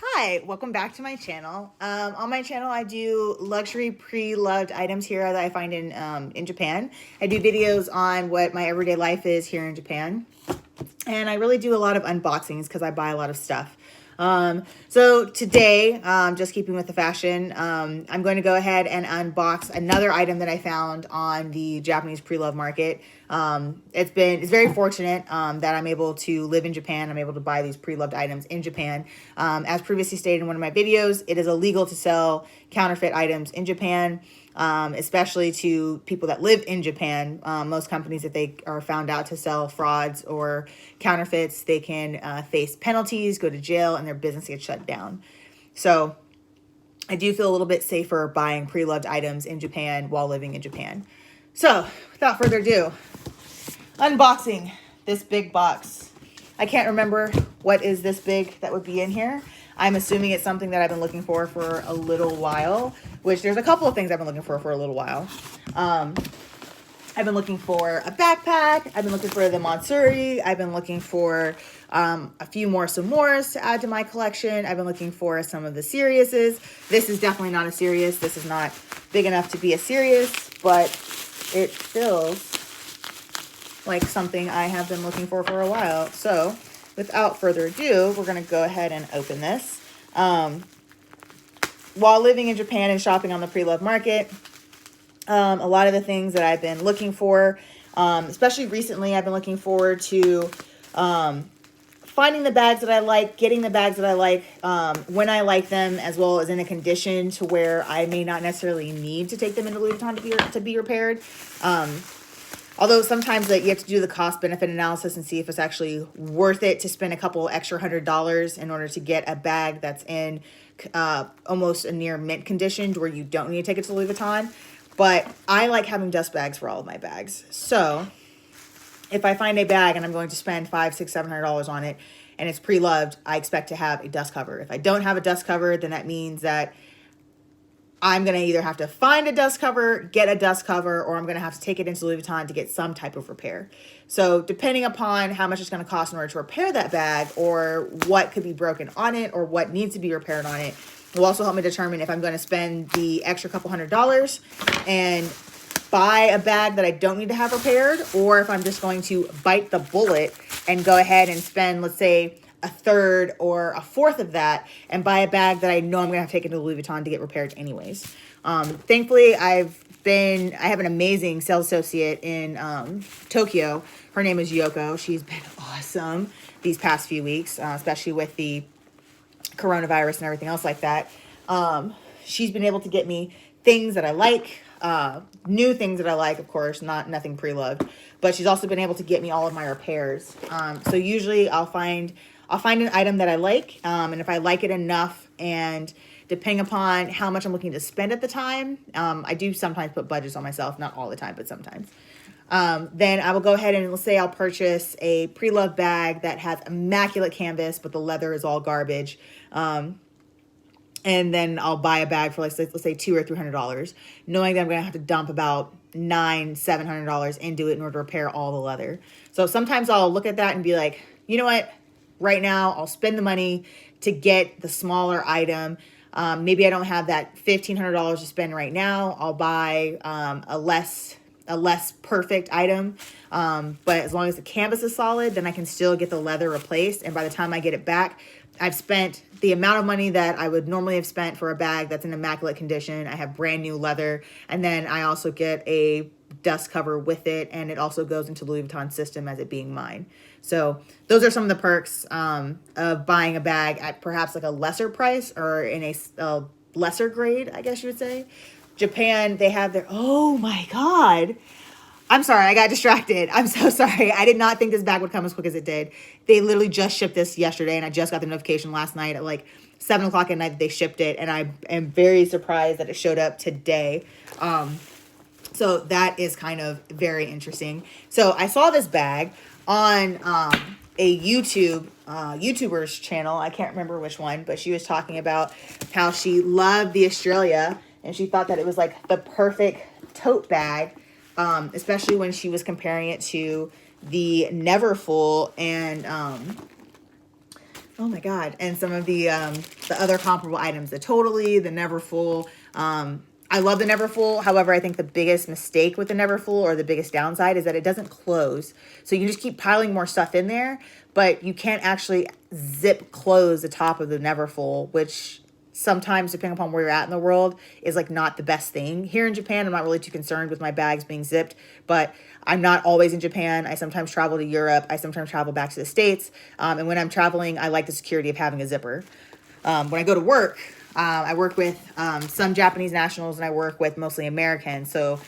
Hi, welcome back to my channel. On my channel, I do luxury pre-loved items here that I find in Japan. I do videos on what my everyday life is here in Japan. And I really do a lot of unboxings because I buy a lot of stuff. So today, just keeping with the fashion, I'm going to go ahead and unbox another item that I found on the Japanese pre-love market. It's very fortunate that I'm able to live in Japan. I'm able to buy these pre-loved items in Japan. As previously stated in one of my videos, it is illegal to sell counterfeit items in Japan. Especially to people that live in Japan. Most companies, if they are found out to sell frauds or counterfeits, they can face penalties, go to jail, and their business gets shut down. So I do feel a little bit safer buying pre-loved items in Japan while living in Japan. So without further ado, unboxing this big box. I can't remember what is this big that would be in here. I'm assuming it's something that I've been looking for a little while, which there's a couple of things I've been looking for a little while. I've been looking for a backpack. I've been looking for the Mansuri. I've been looking for a few more Samores to add to my collection. I've been looking for some of the Siriuses. This is definitely not a Sirius. This is not big enough to be a Sirius, but it feels like something I have been looking for a while. So without further ado, we're going to go ahead and open this. While living in Japan and shopping on the pre-love market, a lot of the things that I've been looking for, especially recently, I've been looking forward to finding the bags that I like, getting the bags that I like when I like them, as well as in a condition to where I may not necessarily need to take them into Louis Vuitton to be repaired. Although sometimes you have to do the cost-benefit analysis and see if it's actually worth it to spend a couple extra $100 in order to get a bag that's in almost a near mint condition where you don't need to take it to Louis Vuitton. But I like having dust bags for all of my bags. So if I find a bag and I'm going to spend $500, $600, $700 on it and it's pre-loved, I expect to have a dust cover. If I don't have a dust cover, then that means that I'm going to either have to find a dust cover, get a dust cover, or I'm going to have to take it into Louis Vuitton to get some type of repair. So depending upon how much it's going to cost in order to repair that bag, or what could be broken on it, or what needs to be repaired on it, will also help me determine if I'm going to spend the extra couple $100 and buy a bag that I don't need to have repaired, or if I'm just going to bite the bullet and go ahead and spend, let's say, a third or a fourth of that and buy a bag that I know I'm going to have to take into Louis Vuitton to get repaired anyways. Thankfully, I have an amazing sales associate in Tokyo. Her name is Yoko. She's been awesome these past few weeks, especially with the coronavirus and everything else like that. She's been able to get me things that I like, new things that I like, of course, nothing pre-loved, but she's also been able to get me all of my repairs. So usually I'll find an item that I like, and if I like it enough, and depending upon how much I'm looking to spend at the time, I do sometimes put budgets on myself, not all the time, but sometimes. Then I will go ahead and let's say I'll purchase a pre-loved bag that has immaculate canvas, but the leather is all garbage. And then I'll buy a bag for let's say $200 or $300, knowing that I'm going to have to dump about $700 into it in order to repair all the leather. So sometimes I'll look at that and be like, you know what? Right now, I'll spend the money to get the smaller item. Maybe I don't have that $1,500 to spend right now. I'll buy a less perfect item. But as long as the canvas is solid, then I can still get the leather replaced. And by the time I get it back, I've spent the amount of money that I would normally have spent for a bag that's in immaculate condition. I have brand new leather. And then I also get a dust cover with it. And it also goes into Louis Vuitton system as it being mine. So those are some of the perks of buying a bag at perhaps like a lesser price or in a lesser grade, I guess you would say. Japan, they have their, oh my God. I'm sorry, I got distracted. I'm so sorry. I did not think this bag would come as quick as it did. They literally just shipped this yesterday, and I just got the notification last night at like 7 o'clock at night that they shipped it, and I am very surprised that it showed up today. So that is kind of very interesting. So I saw this bag on a YouTuber's channel. I can't remember which one, but she was talking about how she loved the Estrela, and she thought that it was like the perfect tote bag. Especially when she was comparing it to the Neverfull and oh my God, and some of the other comparable items, the Totally, the Neverfull. I love the Neverfull. However, I think the biggest mistake with the Neverfull, or the biggest downside, is that it doesn't close. So you can just keep piling more stuff in there, but you can't actually zip close the top of the Neverfull, which sometimes, depending upon where you're at in the world, is like not the best thing. Here in Japan, I'm not really too concerned with my bags being zipped, but I'm not always in Japan. I sometimes travel to Europe. I sometimes travel back to the States. And when I'm traveling, I like the security of having a zipper. When I go to work, I work with some Japanese nationals, and I work with mostly Americans. So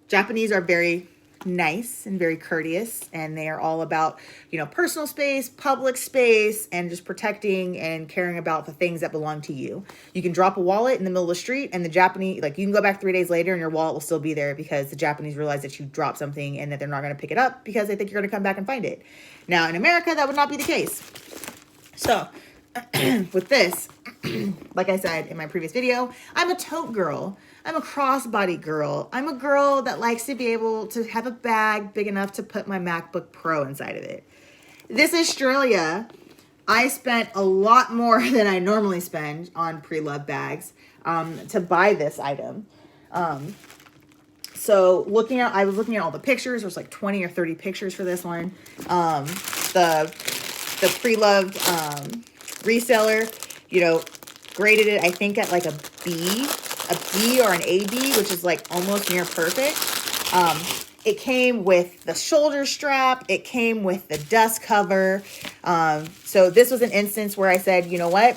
Japanese are very nice and very courteous, and they are all about, you know, personal space, public space, and just protecting and caring about the things that belong to you. You can drop a wallet in the middle of the street, and the Japanese, like, you can go back 3 days later and your wallet will still be there, because the Japanese realize that you dropped something and that they're not going to pick it up because they think you're going to come back and find it. Now in America, that would not be the case. So with this, like I said in my previous video, I'm a tote girl. I'm a crossbody girl. I'm a girl that likes to be able to have a bag big enough to put my MacBook Pro inside of it. This Australia, I spent a lot more than I normally spend on pre-loved bags to buy this item. So I was looking at all the pictures. There's like 20 or 30 pictures for this one. The pre-loved reseller, you know, graded it, I think, at like a B or an AB, which is like almost near perfect. It came with the shoulder strap. It came with the dust cover. So this was an instance where I said, you know what?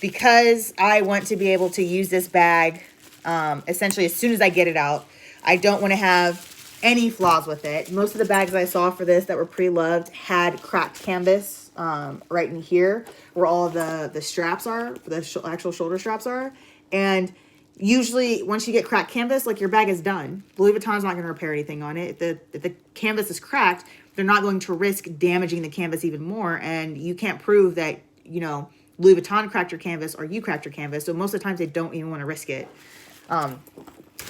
Because I want to be able to use this bag essentially as soon as I get it out. I don't want to have any flaws with it. Most of the bags I saw for this that were pre-loved had cracked canvas right in here where all the straps are, the actual shoulder straps are. And usually once you get cracked canvas, like, your bag is done. Louis Vuitton's not going to repair anything on it. If the canvas is cracked, they're not going to risk damaging the canvas even more. And you can't prove that, you know, Louis Vuitton cracked your canvas or you cracked your canvas. So most of the times they don't even want to risk it.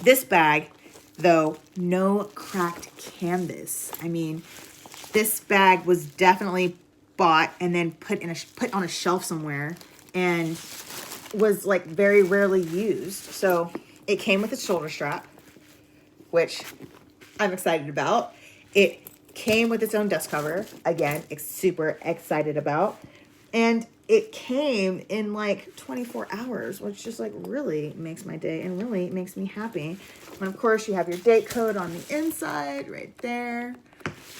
This bag, though, no cracked canvas. I mean, this bag was definitely bought and then put on a shelf somewhere, and was like very rarely used. So it came with a shoulder strap, which I'm excited about. It came with its own dust cover. Again, super excited about. And it came in like 24 hours, which just like really makes my day and really makes me happy. And of course you have your date code on the inside right there.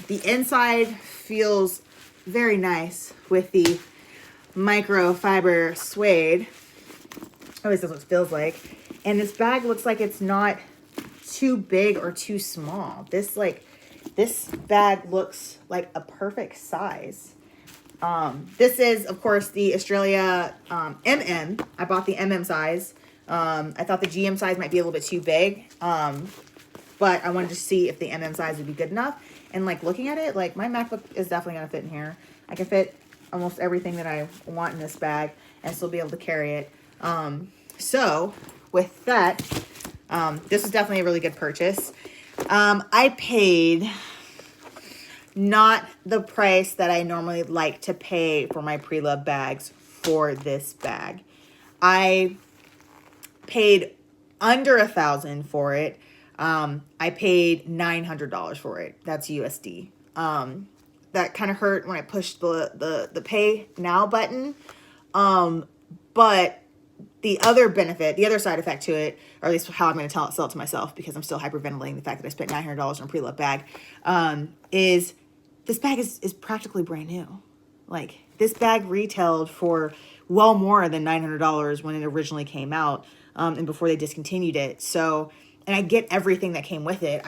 The inside feels very nice with the microfiber suede. At least that's what it feels like. And this bag looks like it's not too big or too small. This bag looks like a perfect size. This is, of course, the Australia MM. I bought the MM size. I thought the GM size might be a little bit too big. But I wanted to see if the MM size would be good enough. And like looking at it, like my MacBook is definitely going to fit in here. I can fit almost everything that I want in this bag and still be able to carry it. So with that, this was definitely a really good purchase. I paid not the price that I normally like to pay for my pre-loved bags for this bag. I paid under $1,000 for it. I paid $900 for it. That's USD. That kind of hurt when I pushed the pay now button. But the other benefit, the other side effect to it, or at least how I'm going to sell it to myself, because I'm still hyperventilating the fact that I spent $900 on a pre-loved bag, is this bag is practically brand new. Like, this bag retailed for well more than $900 when it originally came out, and before they discontinued it. So, and I get everything that came with it.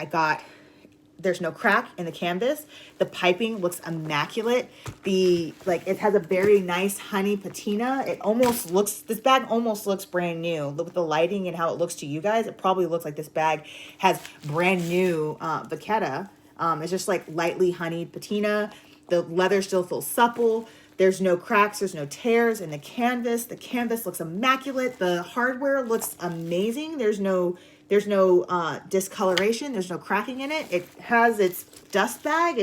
There's no crack in the canvas. The piping looks immaculate. It has a very nice honey patina. This bag almost looks brand new. Look at the lighting and how it looks to you guys. It probably looks like this bag has brand new vachetta. It's just like lightly honeyed patina. The leather still feels supple. There's no cracks. There's no tears in the canvas. The canvas looks immaculate. The hardware looks amazing. There's no There's no discoloration. There's no cracking in it. It has its dust bag.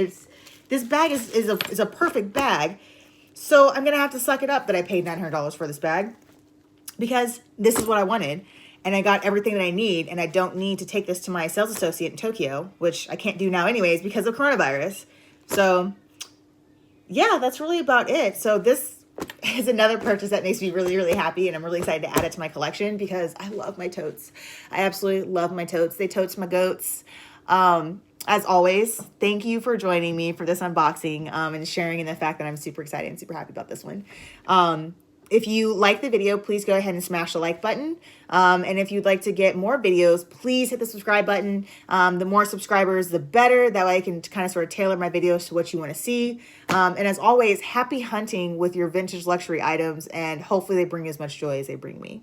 This bag is a perfect bag. So I'm going to have to suck it up that I paid $900 for this bag, because this is what I wanted. And I got everything that I need, and I don't need to take this to my sales associate in Tokyo, which I can't do now anyways because of coronavirus. So yeah, that's really about it. So this is another purchase that makes me really, really happy, and I'm really excited to add it to my collection because I love my totes. I absolutely love my totes. They totes my goats. As always, thank you for joining me for this unboxing and sharing in the fact that I'm super excited and super happy about this one. If you like the video, please go ahead and smash the like button. And if you'd like to get more videos, please hit the subscribe button. The more subscribers, the better. That way I can kind of sort of tailor my videos to what you want to see. And as always, happy hunting with your vintage luxury items, and hopefully they bring as much joy as they bring me.